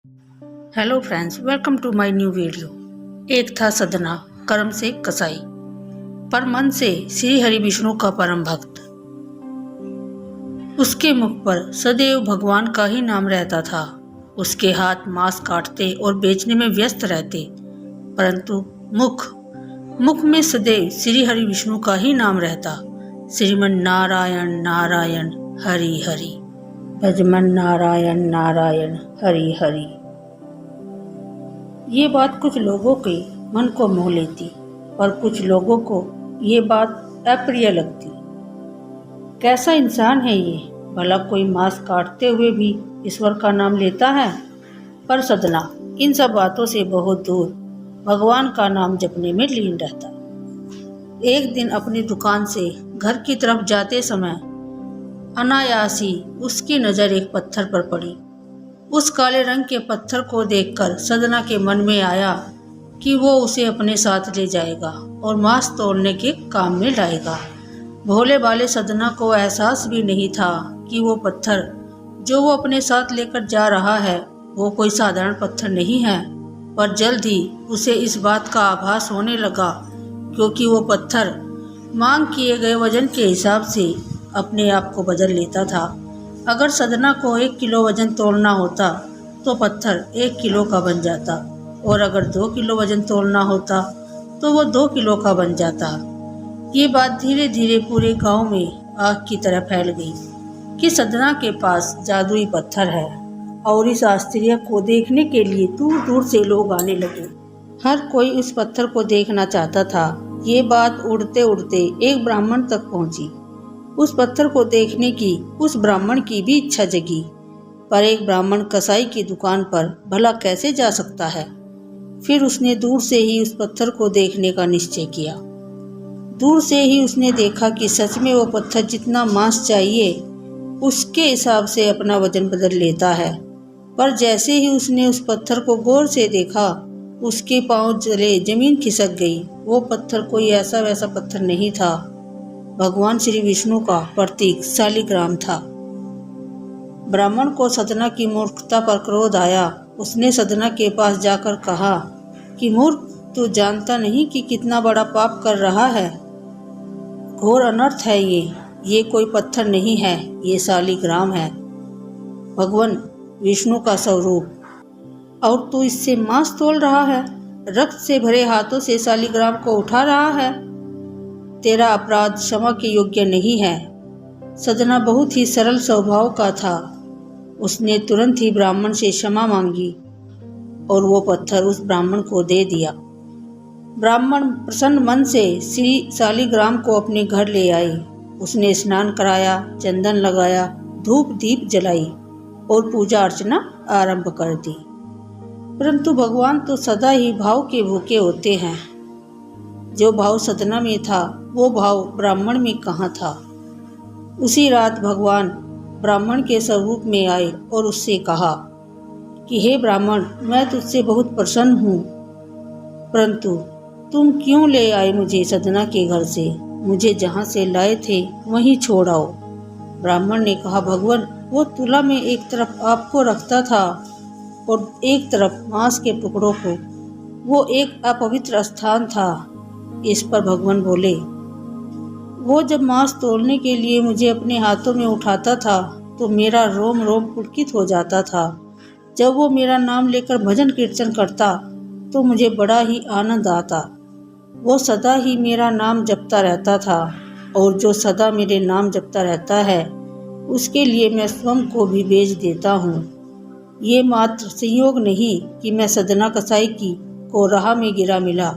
Hello friends, welcome to my new video. एक था सदना, कर्म से कसाई, पर मन से श्री हरि विष्णु का परम भक्त। उसके मुख पर सदैव भगवान का ही नाम रहता था। उसके हाथ मांस काटते और बेचने में व्यस्त रहते, परंतु मुख मुख में सदैव श्री हरि विष्णु का ही नाम रहता। श्रीमन नारायण नारायण हरि हरि, भजमन नारायण नारायण हरि हरि। ये बात कुछ लोगों के मन को मोह लेती, और कुछ लोगों को ये बात अप्रिय लगती। कैसा इंसान है ये, भला कोई मांस काटते हुए भी ईश्वर का नाम लेता है। पर सदना इन सब बातों से बहुत दूर भगवान का नाम जपने में लीन रहता। एक दिन अपनी दुकान से घर की तरफ जाते समय अनायास ही उसकी नज़र एक पत्थर पर पड़ी। उस काले रंग के पत्थर को देखकर सदना के मन में आया कि वो उसे अपने साथ ले जाएगा और मांस तोड़ने के काम में लाएगा। भोले भाले सदना को एहसास भी नहीं था कि वो पत्थर जो वो अपने साथ लेकर जा रहा है वो कोई साधारण पत्थर नहीं है। पर जल्द ही उसे इस बात का आभास होने लगा, क्योंकि वो पत्थर मांग किए गए वजन के हिसाब से अपने आप को बदल लेता था। अगर सदना को 1 किलो वजन तोड़ना होता तो पत्थर 1 किलो का बन जाता, और अगर 2 किलो वजन तोड़ना होता तो वो 2 किलो का बन जाता। ये बात धीरे धीरे पूरे गांव में आग की तरह फैल गई कि सदना के पास जादुई पत्थर है, और इस आश्चर्य को देखने के लिए दूर दूर से लोग आने लगे। हर कोई उस पत्थर को देखना चाहता था। ये बात उड़ते उड़ते एक ब्राह्मण तक पहुंची। उस पत्थर को देखने की उस ब्राह्मण की भी इच्छा जगी, पर एक ब्राह्मण कसाई की दुकान पर भला कैसे जा सकता है। फिर उसने दूर से ही उस पत्थर को देखने का निश्चय किया। दूर से ही उसने देखा कि सच में वो पत्थर जितना मांस चाहिए उसके हिसाब से अपना वजन बदल लेता है। पर जैसे ही उसने उस पत्थर को गौर से देखा, उसके पांव जले जमीन खिसक गई। वो पत्थर कोई ऐसा वैसा पत्थर नहीं था, भगवान श्री विष्णु का प्रतीक शालिग्राम था। ब्राह्मण को सदना की मूर्खता पर क्रोध आया। उसने सदना के पास जाकर कहा कि मूर्ख, तू जानता नहीं कि कितना बड़ा पाप कर रहा है। घोर अनर्थ है ये कोई पत्थर नहीं है, ये शालिग्राम है, भगवान विष्णु का स्वरूप। और तू इससे मांस तोड़ रहा है, रक्त से भरे हाथों से शालिग्राम को उठा रहा है। तेरा अपराध क्षमा के योग्य नहीं है। सदना बहुत ही सरल स्वभाव का था। उसने तुरंत ही ब्राह्मण से क्षमा मांगी और वो पत्थर उस ब्राह्मण को दे दिया। ब्राह्मण प्रसन्न मन से श्री शालिग्राम को अपने घर ले आई। उसने स्नान कराया, चंदन लगाया, धूप दीप जलाई और पूजा अर्चना आरंभ कर दी। परंतु भगवान तो सदा ही भाव के भूखे होते हैं। जो भाव सदना में था वो भाव ब्राह्मण में कहाँ था। उसी रात भगवान ब्राह्मण के स्वरूप में आए और उससे कहा कि हे ब्राह्मण, मैं तुझसे बहुत प्रसन्न हूँ, परंतु तुम क्यों ले आए मुझे सदना के घर से। मुझे जहाँ से लाए थे वहीं छोड़ आओ। ब्राह्मण ने कहा, भगवान, वो तुला में एक तरफ आपको रखता था और एक तरफ मांस के टुकड़ों को। वो एक अपवित्र स्थान था। इस पर भगवान बोले, वो जब मांस तोड़ने के लिए मुझे अपने हाथों में उठाता था तो मेरा रोम रोम पुलकित हो जाता था। जब वो मेरा नाम लेकर भजन कीर्तन करता तो मुझे बड़ा ही आनंद आता। वो सदा ही मेरा नाम जपता रहता था, और जो सदा मेरे नाम जपता रहता है उसके लिए मैं स्वयं को भी बेच देता हूँ। ये मात्र संयोग नहीं कि मैं सदना कसाई की को राह में गिरा मिला,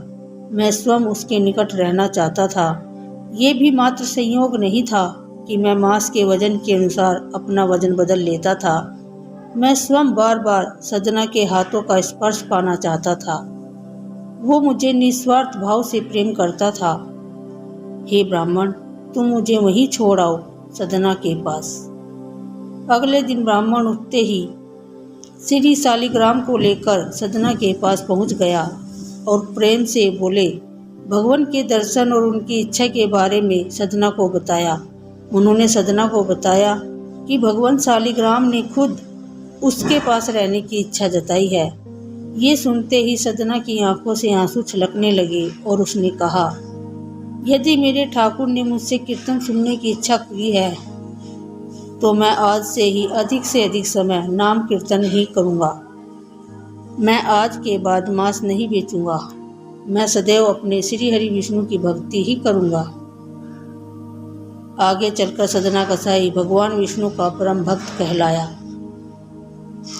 मैं स्वयं उसके निकट रहना चाहता था। ये भी मात्र संयोग नहीं था कि मैं मांस के वजन के अनुसार अपना वजन बदल लेता था। मैं स्वयं बार बार सदना के हाथों का स्पर्श पाना चाहता था। वो मुझे निस्वार्थ भाव से प्रेम करता था। हे ब्राह्मण, तुम मुझे वहीं छोड़ आओ, सदना के पास। अगले दिन ब्राह्मण उठते ही श्री शालिग्राम को लेकर सदना के पास पहुंच गया और प्रेम से बोले, भगवान के दर्शन और उनकी इच्छा के बारे में सदना को बताया। उन्होंने सदना को बताया कि भगवान शालिग्राम ने खुद उसके पास रहने की इच्छा जताई है। ये सुनते ही सदना की आंखों से आंसू छलकने लगे और उसने कहा, यदि मेरे ठाकुर ने मुझसे कीर्तन सुनने की इच्छा की है तो मैं आज से अधिक समय नाम कीर्तन ही करूँगा। मैं आज के बाद मांस नहीं बेचूंगा। मैं सदैव अपने श्री हरि विष्णु की भक्ति ही करूँगा। आगे चलकर सदना कसाई भगवान विष्णु का परम भक्त कहलाया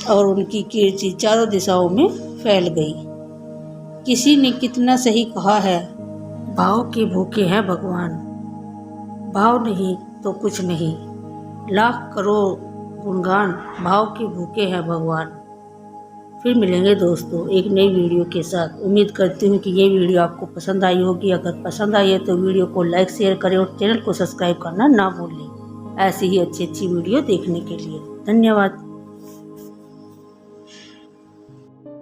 और उनकी कीर्ति चारों दिशाओं में फैल गई। किसी ने कितना सही कहा है, भाव के भूखे हैं भगवान। भाव नहीं तो कुछ नहीं। लाख करोड़ गुणगान, भाव के भूखे हैं भगवान। फिर मिलेंगे दोस्तों एक नई वीडियो के साथ। उम्मीद करती हूँ कि ये वीडियो आपको पसंद आई होगी। अगर पसंद आई है तो वीडियो को लाइक शेयर करें और चैनल को सब्सक्राइब करना ना भूलें ऐसी ही अच्छी वीडियो देखने के लिए। धन्यवाद।